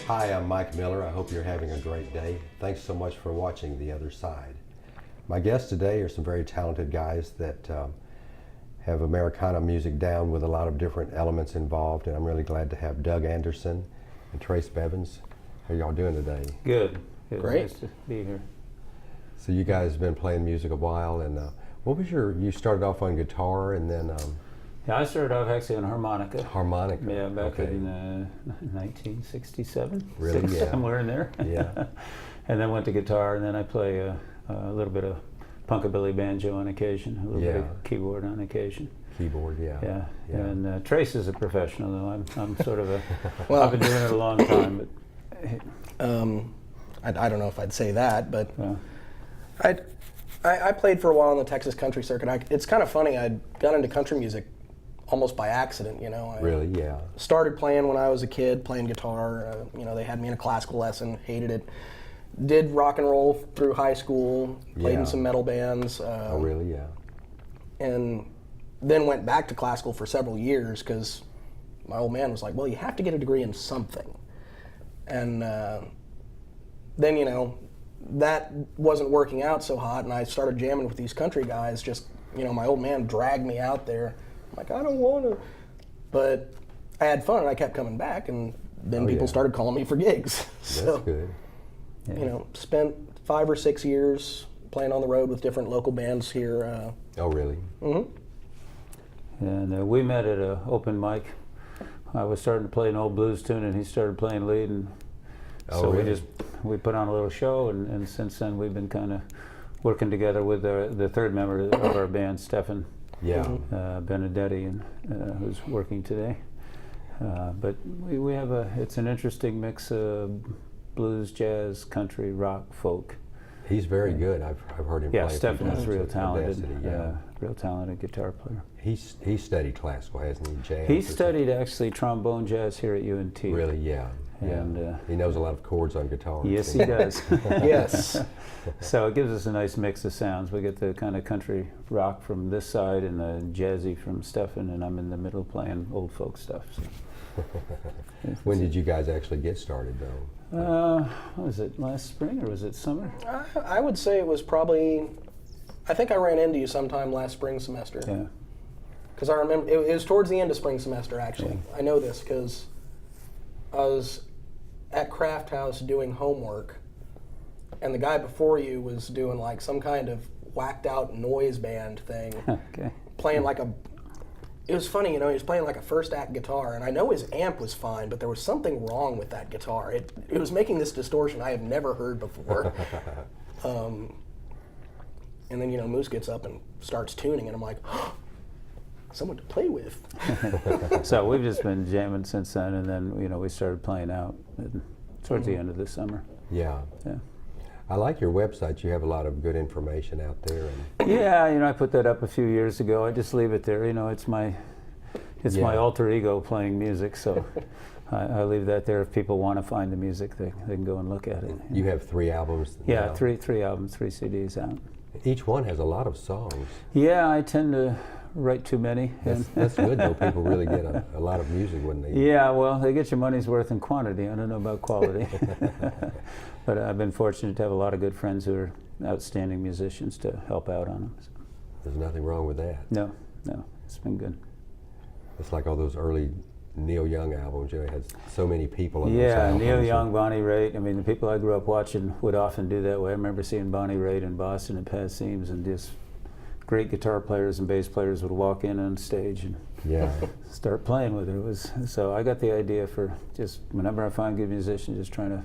Hi, I'm Mike Miller. I hope you're having a great day. Thanks so much for watching The Other Side. My guests today are some very talented guys that have Americana music down with a lot of different elements involved, and I'm really glad to have Doug Anderson and Trace Bevins. How y'all doing today? Good. Great. Nice to be here. So you guys have been playing music a while, and what was you started off on guitar and then... Yeah, I started off actually on harmonica. Harmonica. Yeah, back in 1967. Really? Yeah. Somewhere in there. Yeah. And then went to guitar, and then I play a little bit of punkabilly banjo on occasion, a little bit of keyboard on occasion. Keyboard, yeah. Yeah. Yeah. And Trace is a professional, though. I'm sort of a. Well, I've been doing it a long time, but. I don't know if I'd say that, but I played for a while on the Texas country circuit. It's kind of funny. I got into country music almost by accident, you know. Really, yeah. Started playing when I was a kid, playing guitar. You know, they had me in a classical lesson, hated it. Did rock and roll through high school, played in some metal bands. Oh, really, yeah. And then went back to classical for several years because my old man was like, well, you have to get a degree in something. And then, you know, that wasn't working out so hot, and I started jamming with these country guys. Just, you know, my old man dragged me out there. I'm like, I don't want to. But I had fun, and I kept coming back, and then people started calling me for gigs. That's good. You know, spent 5 or 6 years playing on the road with different local bands here. Oh, really? Mm-hmm. And we met at an open mic. I was starting to play an old blues tune, and he started playing lead, and so really? we put on a little show, and since then we've been kind of working together with the third member of our band, Stefan Benedetti, and who's working today. But we have it's an interesting mix of blues, jazz, country, rock, folk. He's very good. I've heard him play. Yeah, Stefan is real talented. Yeah. Real talented guitar player. He studied classical, hasn't he? Jazz. He studied actually trombone jazz here at UNT. Really, yeah. And he knows a lot of chords on guitar. Yes, he does. Yes. So it gives us a nice mix of sounds. We get the kind of country rock from this side and the jazzy from Stefan, and I'm in the middle playing old folk stuff. So. When did you guys actually get started, though? Was it last spring or was it summer? I would say it was probably, I think I ran into you sometime last spring semester. Yeah. Because I remember, it was towards the end of spring semester, actually. Yeah. I know this because I was at Craft House doing homework, and the guy before you was doing like some kind of whacked out noise band thing. Okay. Playing like it was funny, you know, he was playing like a first act guitar, and I know his amp was fine, but there was something wrong with that guitar. It was making this distortion I have never heard before. And then, you know, Moose gets up and starts tuning, and I'm like, oh, someone to play with. So we've just been jamming since then, and then, you know, we started playing out towards the end of the summer. Yeah. Yeah. I like your website. You have a lot of good information out there. And yeah, you know, I put that up a few years ago. I just leave it there. You know, it's my alter ego playing music, so I leave that there. If people want to find the music, they can go and look at it. You have 3 albums. Yeah, now. three albums, 3 CDs out. Each one has a lot of songs. Yeah, I tend to write too many. That's good, though. People really get a lot of music when they... Yeah, well, they get your money's worth in quantity. I don't know about quality. But I've been fortunate to have a lot of good friends who are outstanding musicians to help out on them. So. There's nothing wrong with that. No, it's been good. It's like all those early Neil Young albums. You know, it had so many people on those Yeah, albums. Neil Young, Bonnie Raitt. I mean, the people I grew up watching would often do that way. I remember seeing Bonnie Raitt in Boston at Pat Seams, and just great guitar players and bass players would walk in on stage and start playing with her. So I got the idea for just whenever I find good musicians, just trying to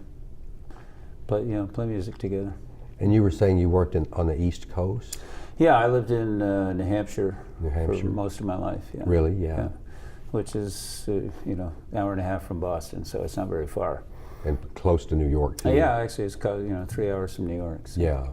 play music together. And you were saying you worked on the East Coast? Yeah, I lived in New Hampshire for most of my life. Yeah. Really? Yeah. Which is hour and a half from Boston, so it's not very far. And close to New York too. Yeah, actually, it's 3 hours from New York. So. Yeah.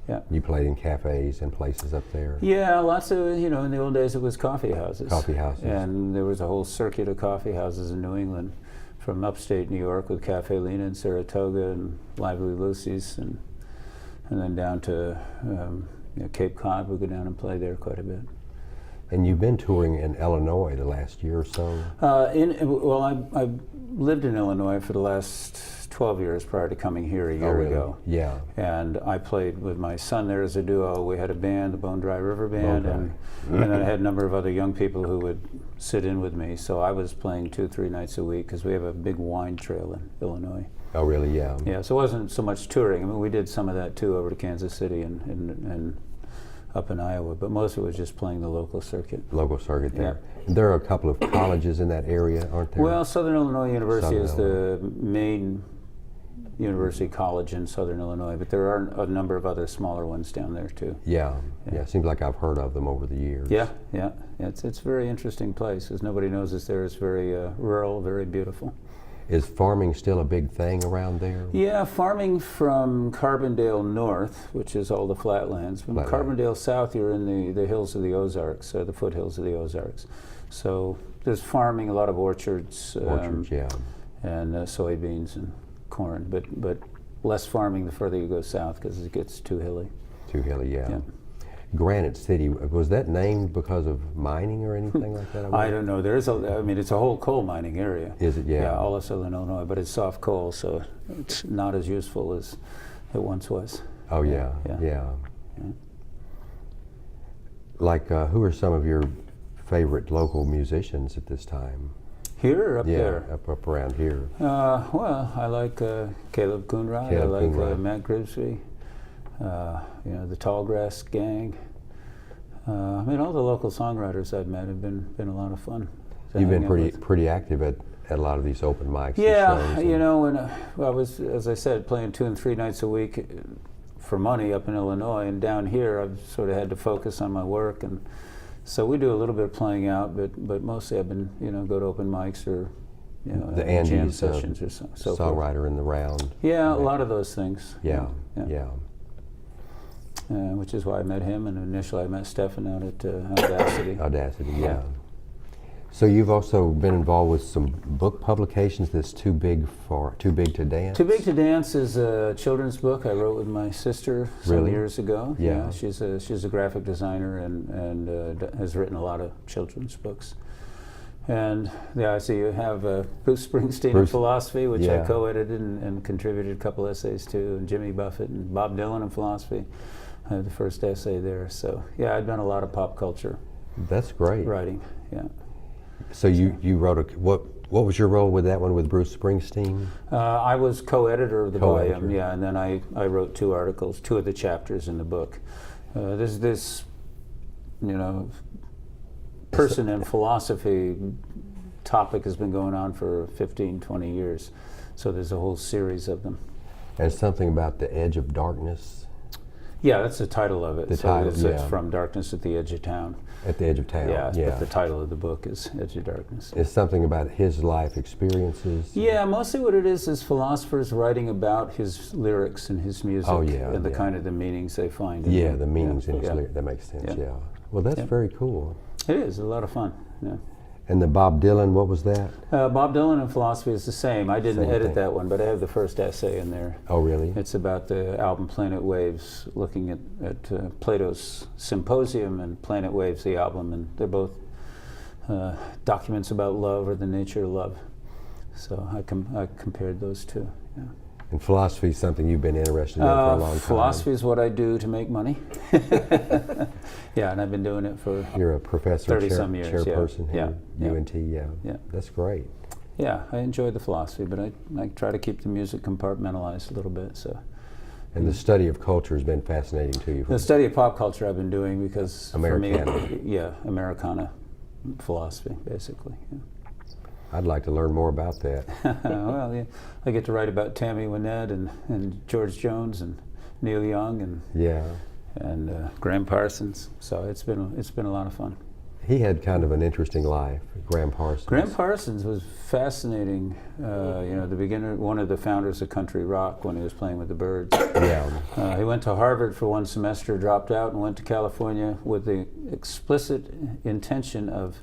Yeah. You played in cafes and places up there? Yeah, lots of, in the old days it was coffee houses. Coffee houses. And there was a whole circuit of coffee houses in New England, from upstate New York with Cafe Lena in Saratoga and Lively Lucy's, and then down to Cape Cod. We'd go down and play there quite a bit. And you've been touring in Illinois the last year or so? Well, I lived in Illinois for the last 12 years prior to coming here a year ago. Yeah. And I played with my son there as a duo. We had a band, the Bone Dry River Band, and then I had a number of other young people who would sit in with me. So I was playing 2-3 nights a week because we have a big wine trail in Illinois. Oh, really? Yeah. Yeah, so it wasn't so much touring. I mean, we did some of that too over to Kansas City and up in Iowa, but most of it was just playing the local circuit. Local circuit there. Yeah. There are a couple of colleges in that area, aren't there? Well, Southern Illinois University is the main university college in Southern Illinois, but there are a number of other smaller ones down there too. Yeah. It seems like I've heard of them over the years. Yeah. It's a very interesting place because nobody knows it's there. It's very rural, very beautiful. Is farming still a big thing around there? Yeah, farming from Carbondale north, which is all the flatlands. From Carbondale south, you're in the hills of the Ozarks, the foothills of the Ozarks. So there's farming, a lot of orchards. And soybeans and corn, but less farming the further you go south because it gets too hilly. Too hilly, yeah. Granite City, was that named because of mining or anything like that? I don't know. It's a whole coal mining area. Is it? Yeah. Yeah, all of Southern Illinois, but it's soft coal, so it's not as useful as it once was. Oh, yeah. Like, who are some of your favorite local musicians at this time? Here or up there? Yeah, up around here. Well, I like Caleb Coonrod. I like Matt Grimsby. The Tallgrass Gang. I mean, all the local songwriters I've met have been a lot of fun. You've been pretty active at a lot of these open mics. Yeah, when I was, as I said, playing 2 and 3 nights a week for money up in Illinois, and down here I've sort of had to focus on my work, and so we do a little bit of playing out, but mostly I've been go to open mics or the Andy's jam sessions or so songwriter forth. in the round. Yeah, a lot of those things. Yeah. Which is why I met him, and initially I met Stefan out at Audacity. Audacity, yeah. So you've also been involved with some book publications that's Too Big to Dance? Too Big to Dance is a children's book I wrote with my sister some years ago. Yeah. She's a graphic designer and has written a lot of children's books. And I see you have Bruce Springsteen in Philosophy, which I co-edited and contributed a couple essays to, and Jimmy Buffett and Bob Dylan in Philosophy. I have the first essay there. So I've done a lot of pop culture. That's great. Writing, yeah. So you wrote what was your role with that one with Bruce Springsteen? I was co-editor of the volume, and then I wrote 2 articles, 2 of the chapters in the book. There's this, person in philosophy topic has been going on for 15, 20 years. So there's a whole series of them. And something about the edge of darkness? Yeah, that's the title of it. It's From Darkness at the Edge of Town. At the Edge of Town, yeah. But the title of the book is Edge of Darkness. It's something about his life experiences? Yeah, mostly what it is philosophers writing about his lyrics and his music and the kind of the meanings they find. The meanings in his lyrics. That makes sense, Well, that's very cool. It is a lot of fun, And the Bob Dylan, what was that? Bob Dylan in Philosophy is the same. I didn't edit that one, but I have the first essay in there. Oh, really? It's about the album Planet Waves, looking at Plato's Symposium and Planet Waves, the album, and they're both documents about love or the nature of love. So I compared those two. Yeah. And philosophy is something you've been interested in for a long time. Philosophy is what I do to make money. And I've been doing it for You're a professor, 30-some years. Chairperson here at UNT. Yeah, that's great. Yeah, I enjoy the philosophy, but I try to keep the music compartmentalized a little bit. So. And the study of culture has been fascinating to you. The study of pop culture I've been doing because Americana. For me, Americana philosophy, basically. Yeah. I'd like to learn more about that. Well, I get to write about Tammy Wynette and George Jones and Neil Young and Graham Parsons. So it's been a lot of fun. He had kind of an interesting life, Graham Parsons. Graham Parsons was fascinating. The beginner, one of the founders of country rock when he was playing with the Byrds. Yeah. He went to Harvard for 1 semester, dropped out, and went to California with the explicit intention of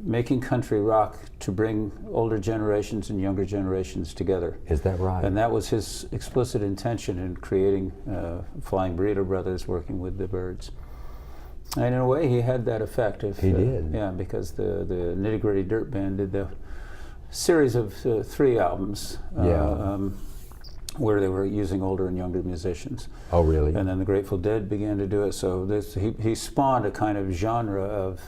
making country rock to bring older generations and younger generations together. Is that right? And that was his explicit intention in creating Flying Burrito Brothers, working with the Byrds. And in a way, he had that effect. He did. Yeah, because the Nitty Gritty Dirt Band did the series of 3 albums. Where they were using older and younger musicians. Oh, really? And then the Grateful Dead began to do it. So he spawned a kind of genre of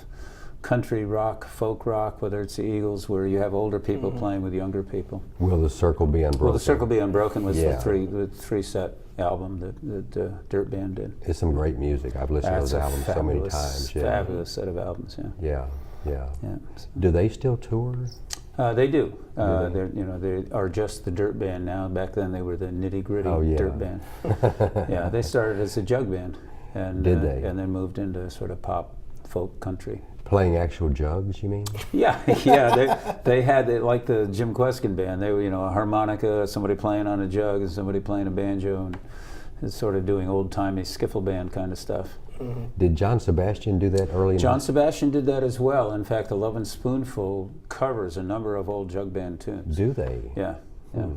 country rock, folk rock, whether it's the Eagles, where you have older people playing with younger people. Will the Circle Be Unbroken? Will the Circle Be Unbroken was the three-set album that Dirt Band did. It's some great music. I've listened to those albums so many times. Fabulous set of albums. Yeah. Yeah. Do they still tour? They do. They are just the Dirt Band now. Back then they were the Nitty Gritty Dirt Band. Yeah, they started as a jug band, and did they? And then moved into sort of pop, folk, country. Playing actual jugs, you mean? Yeah. They had like the Jim Kweskin band. They were a harmonica, somebody playing on a jug, and somebody playing a banjo, and sort of doing old timey skiffle band kind of stuff. Did John Sebastian do that early? John Sebastian did that as well. In fact, the Lovin' Spoonful covers a number of old jug band tunes. Do they? Yeah. And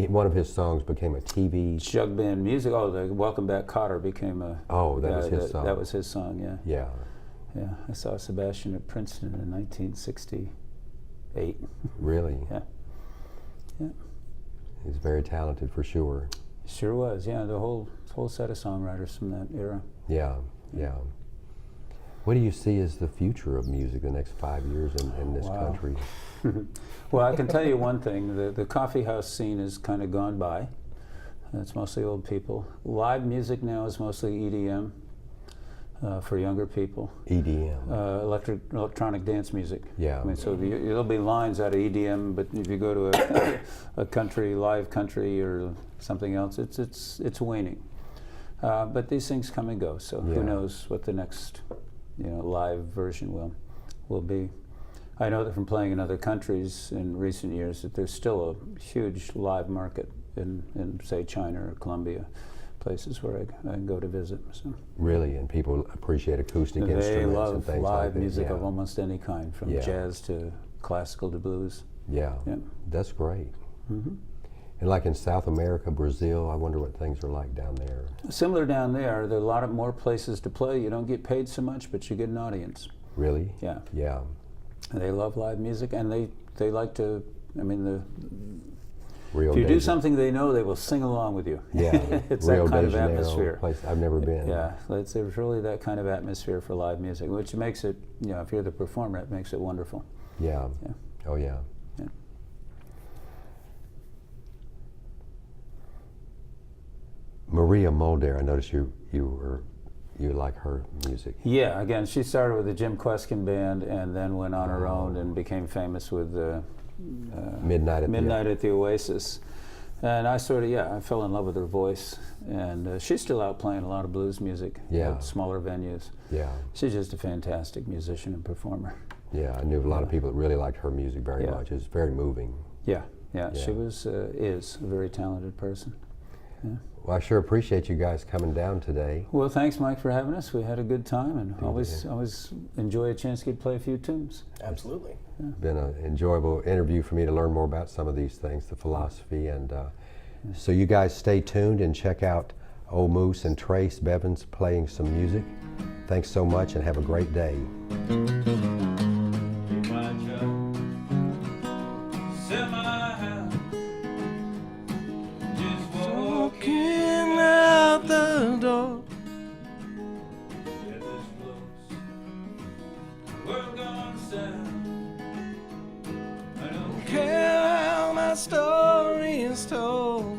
one of his songs became a TV jug band music. Oh, the Welcome Back Kotter became a. Oh, that was his song. That was his song. Yeah. Yeah. Yeah. I saw Sebastian at Princeton in 1968. Really? Yeah. He's very talented for sure. Sure was. Yeah. The whole set of songwriters from that era. Yeah. What do you see as the future of music the next 5 years in this country? Well, I can tell you one thing. The coffee house scene has kind of gone by. It's mostly old people. Live music now is mostly EDM for younger people. EDM? Electronic dance music. Yeah. I mean, so there'll be lines out of EDM, but if you go to a live country or something else, it's waning. But these things come and go, so who knows what the next live version will be. I know that from playing in other countries in recent years that there's still a huge live market in say China or Colombia, places where I go to visit. So. Really, and people appreciate acoustic instruments and things like that. They love live music of almost any kind, from jazz to classical to blues. Yeah. That's great. And like in South America, Brazil, I wonder what things are like down there. Similar down there. There are a lot of more places to play. You don't get paid so much, but you get an audience. Really? Yeah. Yeah. And they love live music, and they like to. I mean, Rio if you de do something they know, they will sing along with you. Yeah. It's Rio that kind de of Janeiro, atmosphere. Place I've never been. Yeah, there's really that kind of atmosphere for live music, which makes it. If you're the performer, it makes it wonderful. Yeah. Oh yeah. Maria Mulder, I noticed you like her music. Yeah, again, she started with the Jim Kweskin band and then went on her own and became famous with Midnight at the Oasis. And I I fell in love with her voice. And she's still out playing a lot of blues music at smaller venues. Yeah. She's just a fantastic musician and performer. Yeah, I knew a lot of people that really liked her music very much. It's very moving. Yeah. She is a very talented person. Yeah. Well, I sure appreciate you guys coming down today. Well, thanks, Mike, for having us. We had a good time, and always enjoy a chance to get to play a few tunes. Absolutely. Been an enjoyable interview for me to learn more about some of these things, the philosophy, and so you guys stay tuned and check out Old Moose and Trace Bevins playing some music. Thanks so much, and have a great day. Story is told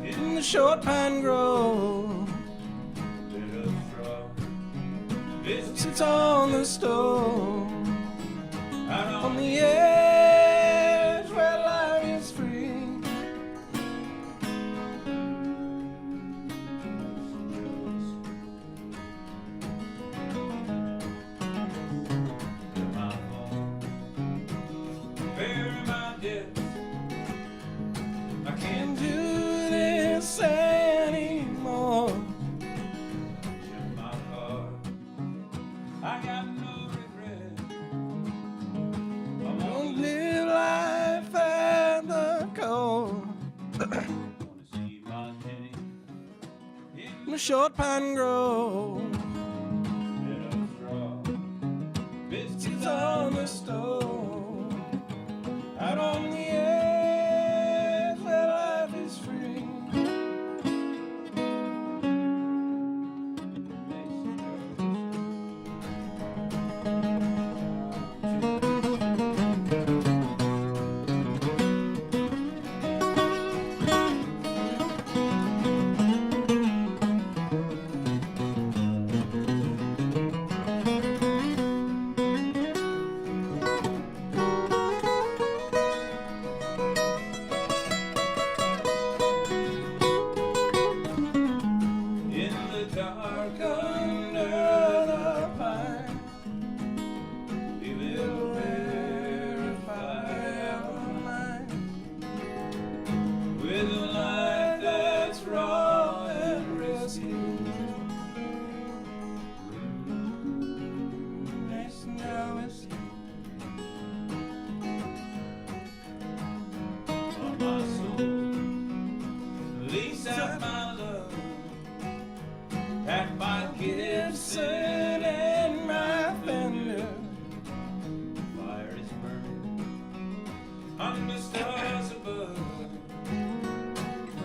in the short pine grove. Sits on the stove on the edge where life is free. I can't do this anymore. I got no regrets. short pine grove. Biscuits on the stove, out on the edge where life is free. In the dark under the pine, we will verify our minds with a life that's raw and risky. Messenger whiskey. On my soul, lease out my love. Pack my Gibson and my Fender. Fire is burning under stars above.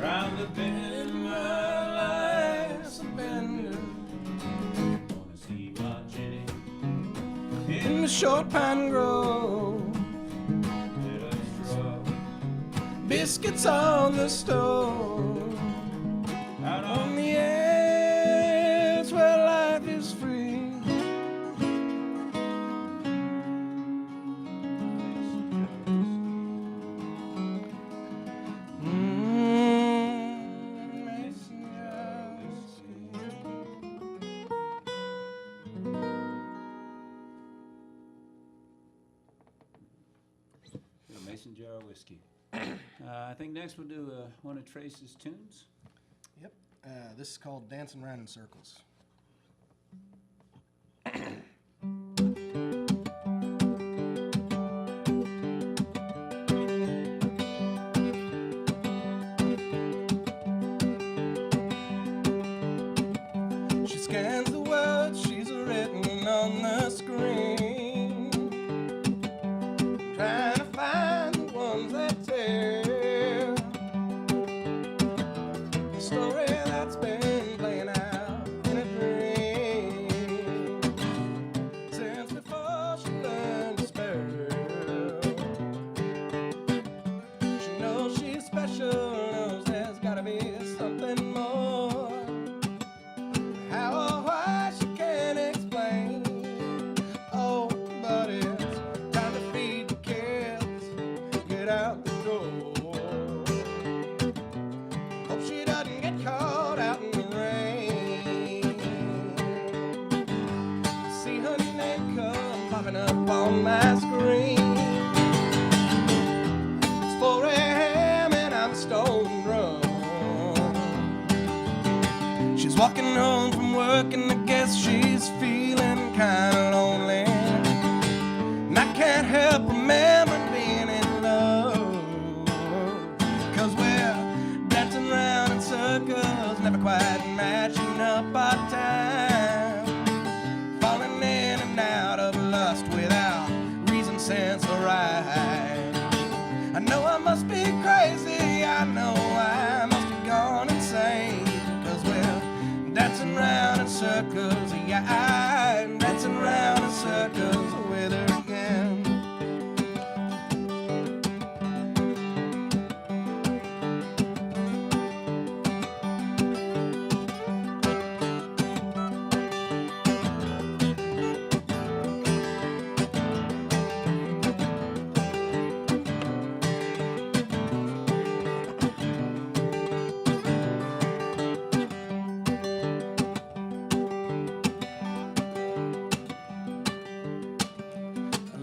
Round the bend, my life's a bender. Wanna see my Jenny in the short pine grove. Let us draw biscuits on the stove, out on the edge where life is free. Messenger whiskey. Mason jar whiskey. I think next we'll do one of Trace's tunes. Yep. This is called Dancing Round in Circles. She scans the words she's written on the screen, trying to find the ones that tell the story that's been playing out in a dream since before she learned to spell. She knows she's special, knows there's gotta be something more. How or why she can't explain. Oh, but it's time to feed the kids, get out the door. Hope she doesn't get caught out in the rain. See her name come popping up on my screen. It's 4 a.m. and I'm stone drunk. She's walking home from work and I guess she's feeling kinda lonely. And I can't help remembering being in love, 'cause we're dancing round in circles, never quite matching up our time, falling in and out of lust without reason, sense, or right. I know I must be crazy, I know I must have gone insane, 'cause we're dancing round in circles, yeah, I'm dancing round in circles with her again.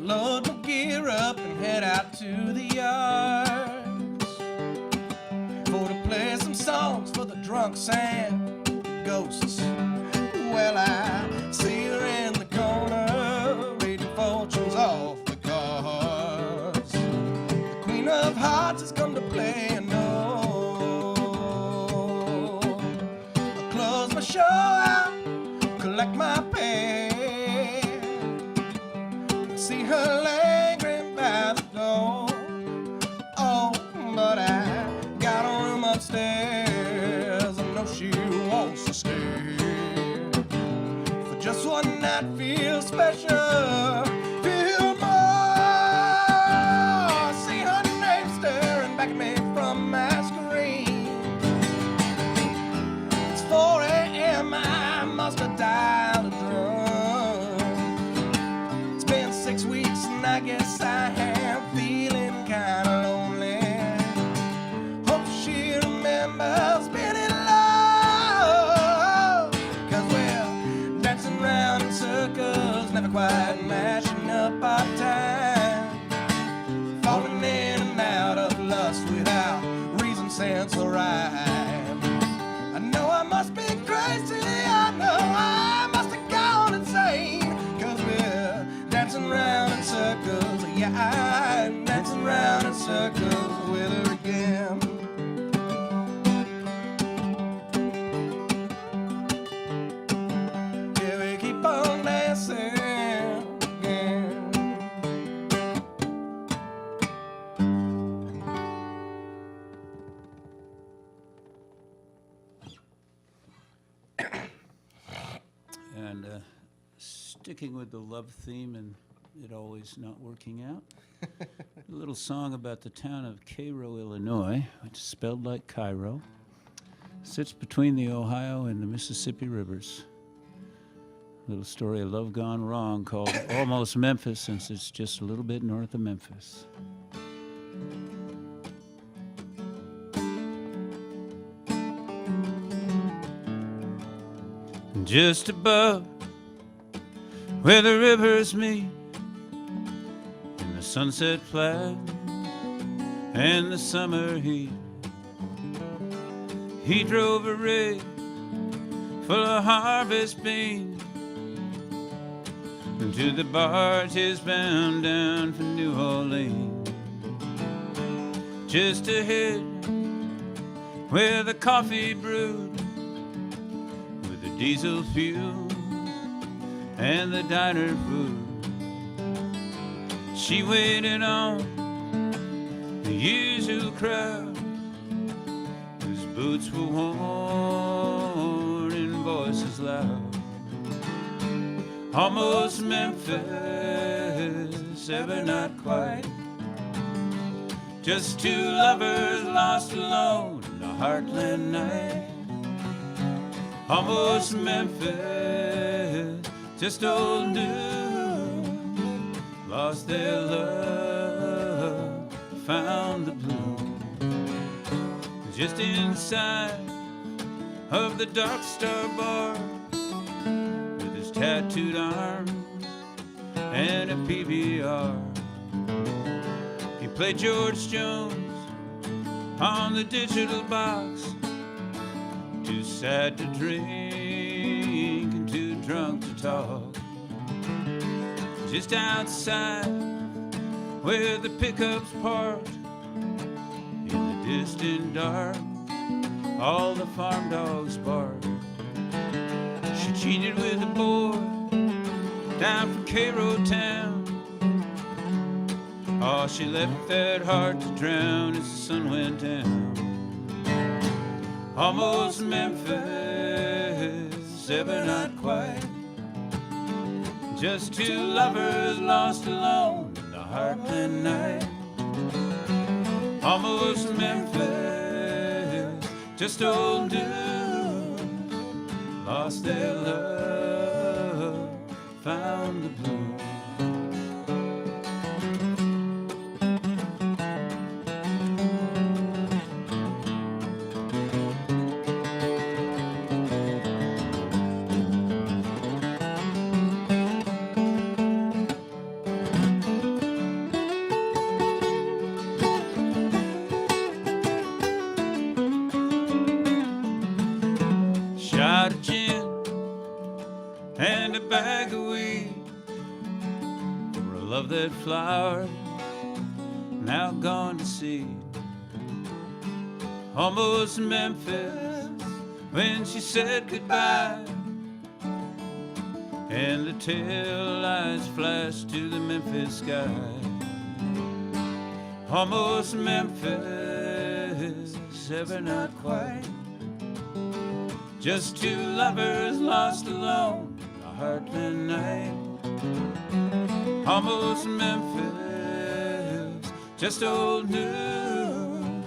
Load my gear up and head out to the yards for to play some songs for the drunks and ghosts. Well, I see her in the corner reading fortunes off the cards. The Queen of Hearts has come to play a note. I close my see her lingering by the door. Oh, but I got a room upstairs. I know she wants to stay for just one night. Feel special, feel more. See her name staring back at me from my screen. It's 4 a.m. I must have dialed a drum. It's been 6 weeks and I guess I am feeling kinda lonely. Hope she remembers being in love, 'cause we're dancing round in circles, never quite matching up our time. Falling in and out of lust without reason, sense, or rhyme. I know I must be crazy, I know I must have gone insane, 'cause we're dancing round in circles. Yeah, I'm dancing round in circles with her again. Yeah, we keep on dancing again. And sticking with the love theme and it always not working out, a little song about the town of Cairo, Illinois, which is spelled like Cairo. Sits between the Ohio and the Mississippi rivers. A little story of love gone wrong called Almost Memphis, since it's just a little bit north of Memphis. Just above where the rivers meet in the sunset flag and the summer heat, he drove a rig full of harvest beans into the barges bound down for New Orleans. Just ahead where the coffee brewed with the diesel fuel and the diner food, she waited on the usual crowd whose boots were worn and voices loud. Almost Memphis, ever not quite. Just two lovers lost alone in the heartland night. Almost Memphis, just old news, lost their love, found the blue. Just inside of the Dark Star bar, with his tattooed arm and a PBR, he played George Jones on the digital box. Too sad to drink and too drunk to talk. Just outside where the pickups parked, in the distant dark, all the farm dogs barked. She cheated with a boy down from Cairo town. Oh, she left that heart to drown as the sun went down. Almost Memphis, ever not quite. Just two lovers lost alone in the heartland night. Almost Memphis, just old dudes lost their love, found the blue. Shot of gin and a bag of weed for a love that flowered, now gone to seed. Almost Memphis when she said goodbye, and the tail lights flash to the Memphis sky. Almost Memphis, ever not quite. Just two lovers lost alone in a heartland night. Almost Memphis, just old news.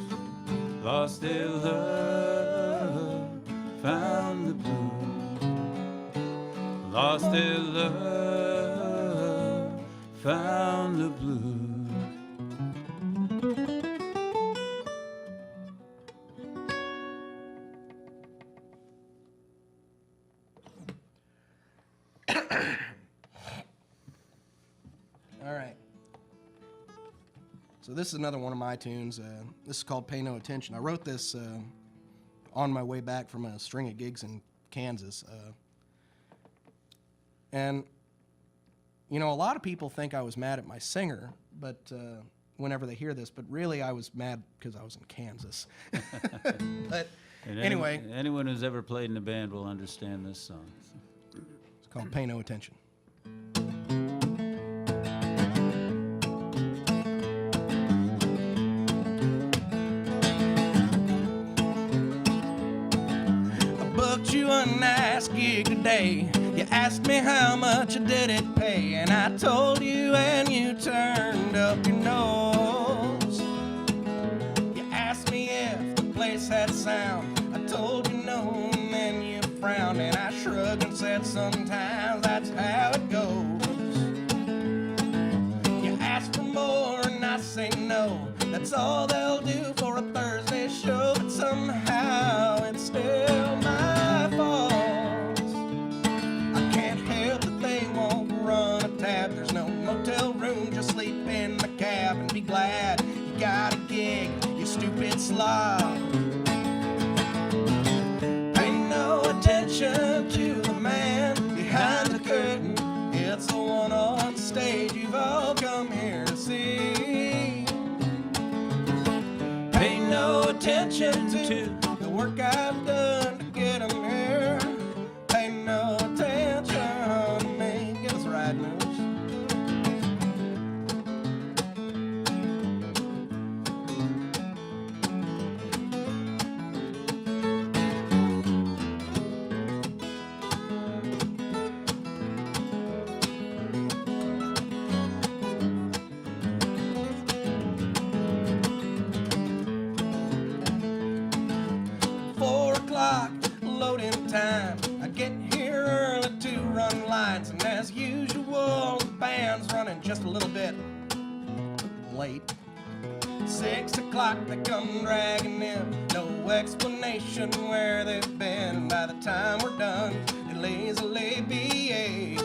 Lost their love, found the blues. Lost their love, found the blues. All right. So this is another one of my tunes. This is called Pay No Attention. I wrote this on my way back from a string of gigs in Kansas. And, you know, a lot of people think I was mad at my singer, but whenever they hear this, but really I was mad because I was in Kansas. But anyway. Anyone who's ever played in a band will understand this song. It's called Pay No Attention. You a nice gig today. You asked me how much did it pay, and I told you, and you turned up your nose. You asked me if the place had sound. I told you no, and then you frowned, and I shrugged and said sometimes that's how it goes. You asked for more, and I say no. That's all they'll do for a Thursday show, but somehow it's still my fault. I can't help that they won't run a tab. There's no motel room, just sleep in the cab and be glad you got a gig, you stupid slob. Pay no attention to the man behind the curtain. It's the one on stage you've all come here to see. Pay no attention to the work I've done to get them here. Pay no attention to me. Get us right, moves. 4 o'clock, loading time. I get here early to run lines, and as usual, the band's running just a little bit late. 6 o'clock, they come dragging in. No explanation where they've been. By the time we're done, they lazily behave.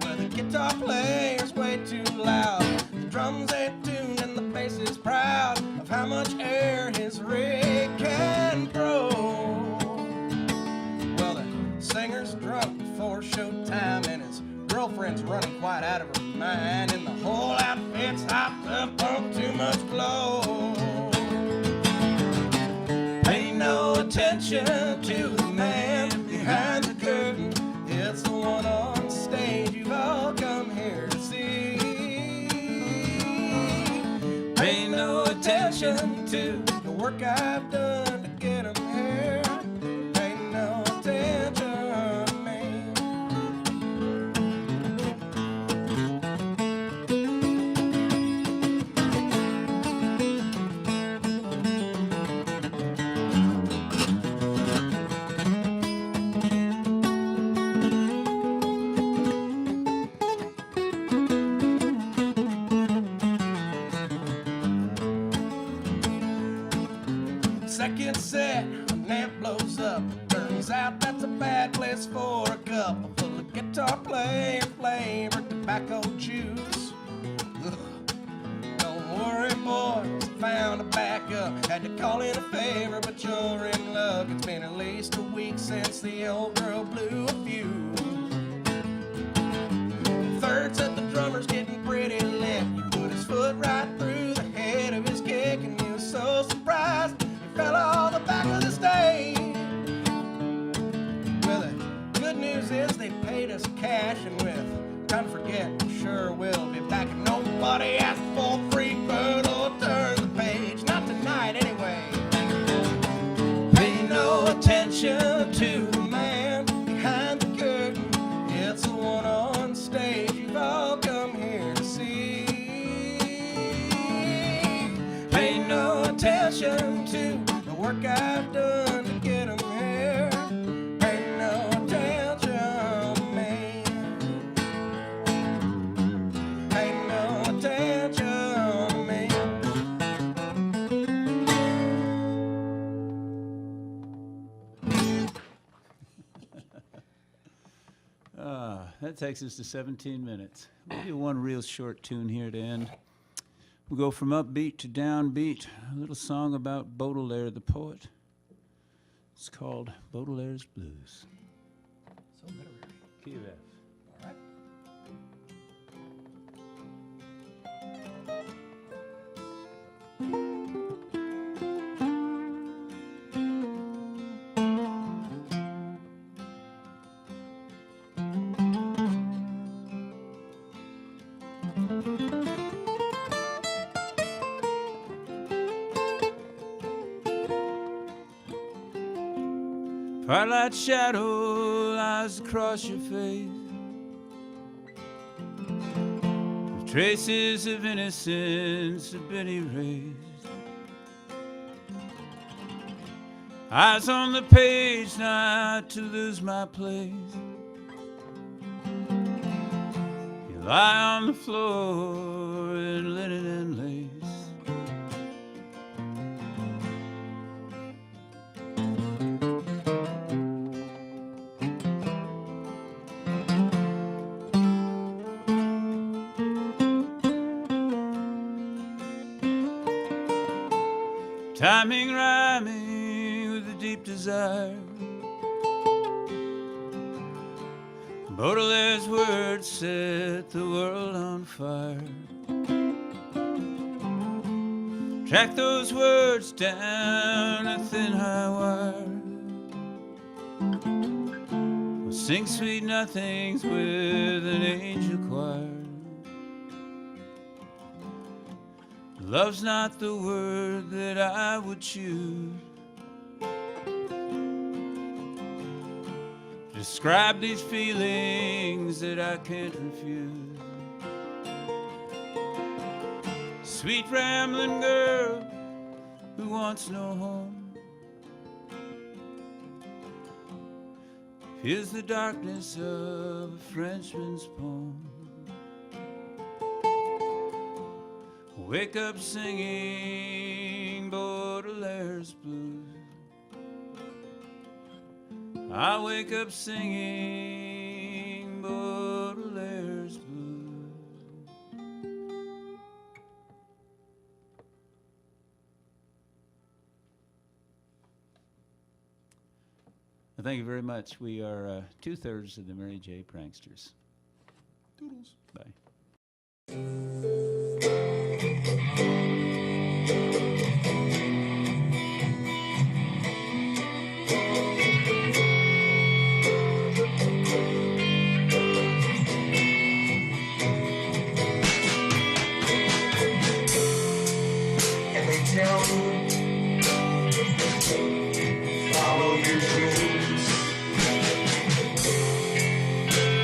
Well, the guitar player's way too loud. The drums ain't tuned, and the bass is proud of how much air his rig can throw. Well, the singer's drunk before showtime, and his girlfriend's running quite out of her mind, and the whole outfit's hopped up on too much glow. Pay no attention to the man behind the curtain. It's the one on stage you've all come here to see. Pay no attention to the work I've done to get them here. Pay no attention to me. Second set, an amp blows up. Turns out that's a bad place for a cup full of guitar player flavored tobacco juice. Ugh. Don't worry, boys, found a backup. Had to call in a favor, but you're in luck. It's been at least a week since the old girl blew a fuse. Third set, the drummer's getting pretty lit. He put his foot right through the head of his kick, and he was so surprised fell on the back of the stage. Well, the good news is the sure will be back. Nobody asked for free bird or turn the page. Not tonight, anyway. Pay no attention to the man behind the curtain. It's the one on stage you've all come here to see. Pay no attention to the work I've done to get him here. Pay no attention to me. Pay no attention to me. That takes us to 17 minutes. We'll do one real short tune here to end. We'll go from upbeat to downbeat. A little song about Baudelaire, the poet. It's called Baudelaire's Blues. So literary. Key of F. All right. Twilight shadow lies across your face, the traces of innocence have been erased. Eyes on the page, not to lose my place. You lie on the floor in linen and lace. Timing, rhyming with a deep desire. Baudelaire's words set the world on fire. Track those words down a thin high wire. We'll sing sweet nothings with an angel choir. Love's not the word that I would choose. Describe these feelings that I can't refuse. Sweet rambling girl who wants no home, feels the darkness of a Frenchman's poem. Wake up singing Baudelaire's blues. I wake up singing Baudelaire's blues. Thank you very much. We are 2/3 of the Mary J. Pranksters. Doodles. Bye. And they tell me, follow your dreams.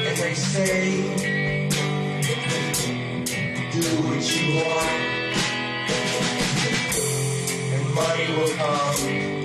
And they say, do what you want, and money will come.